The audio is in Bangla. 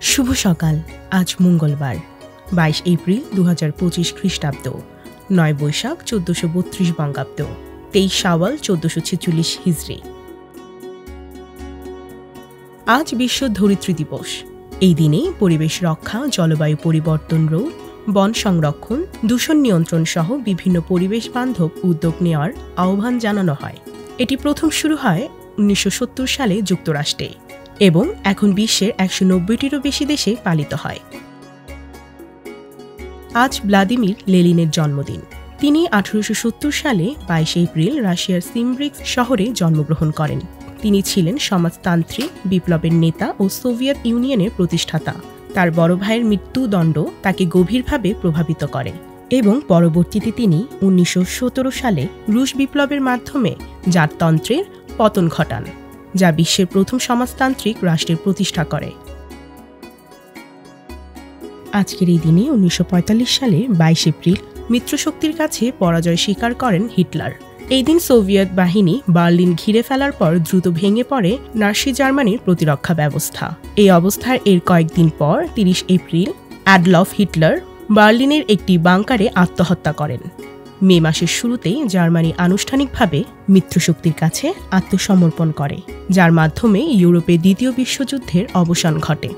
শুভ সকাল। আজ মঙ্গলবার 22 এপ্রিল 2025 খ্রিস্টাব্দ, 9 বৈশাখ 1432 বঙ্গাব্দ, 23 শাওয়াল 1446 হিজরি। আজ বিশ্ব ধরিত্রী দিবস। এই দিনে পরিবেশ রক্ষা, জলবায়ু পরিবর্তন রোধ, বন সংরক্ষণ, দূষণ নিয়ন্ত্রণ সহ বিভিন্ন পরিবেশ বান্ধব উদ্যোগ নেওয়ার আহ্বান জানানো হয়। এটি প্রথম শুরু হয় 1970 সালে যুক্তরাষ্ট্রে এবং এখন বিশ্বের 190টিরও বেশি দেশে পালিত হয়। আজ ভ্লাদিমির লেনিনের জন্মদিন। তিনি 1870 সালে 22 এপ্রিল রাশিয়ার সিমব্রিক্স শহরে জন্মগ্রহণ করেন। তিনি ছিলেন সমাজতান্ত্রিক বিপ্লবের নেতা ও সোভিয়েত ইউনিয়নের প্রতিষ্ঠাতা। তার বড় ভাইয়ের মৃত্যুদণ্ড তাকে গভীরভাবে প্রভাবিত করে এবং পরবর্তীতে তিনি 1917 সালে রুশ বিপ্লবের মাধ্যমে জারতন্ত্রের পতন ঘটান, যা বিশ্বের প্রথম সমাজতান্ত্রিক রাষ্ট্রের প্রতিষ্ঠা করে। আজকের এই দিনে 1945 সালে 22 এপ্রিল মিত্রশক্তির কাছে পরাজয় স্বীকার করেন হিটলার। এই দিন সোভিয়েত বাহিনী বার্লিন ঘিরে ফেলার পর দ্রুত ভেঙে পড়ে নাৎসি জার্মানির প্রতিরক্ষা ব্যবস্থা। এই অবস্থার এর কয়েকদিন পর 30 এপ্রিল অ্যাডলফ হিটলার বার্লিনের একটি বাংকারে আত্মহত্যা করেন। মে মাসের শুরুতেই জার্মানি আনুষ্ঠানিকভাবে মিত্রশক্তির কাছে আত্মসমর্পণ করে, যার মাধ্যমে ইউরোপে দ্বিতীয় বিশ্বযুদ্ধের অবসান ঘটে।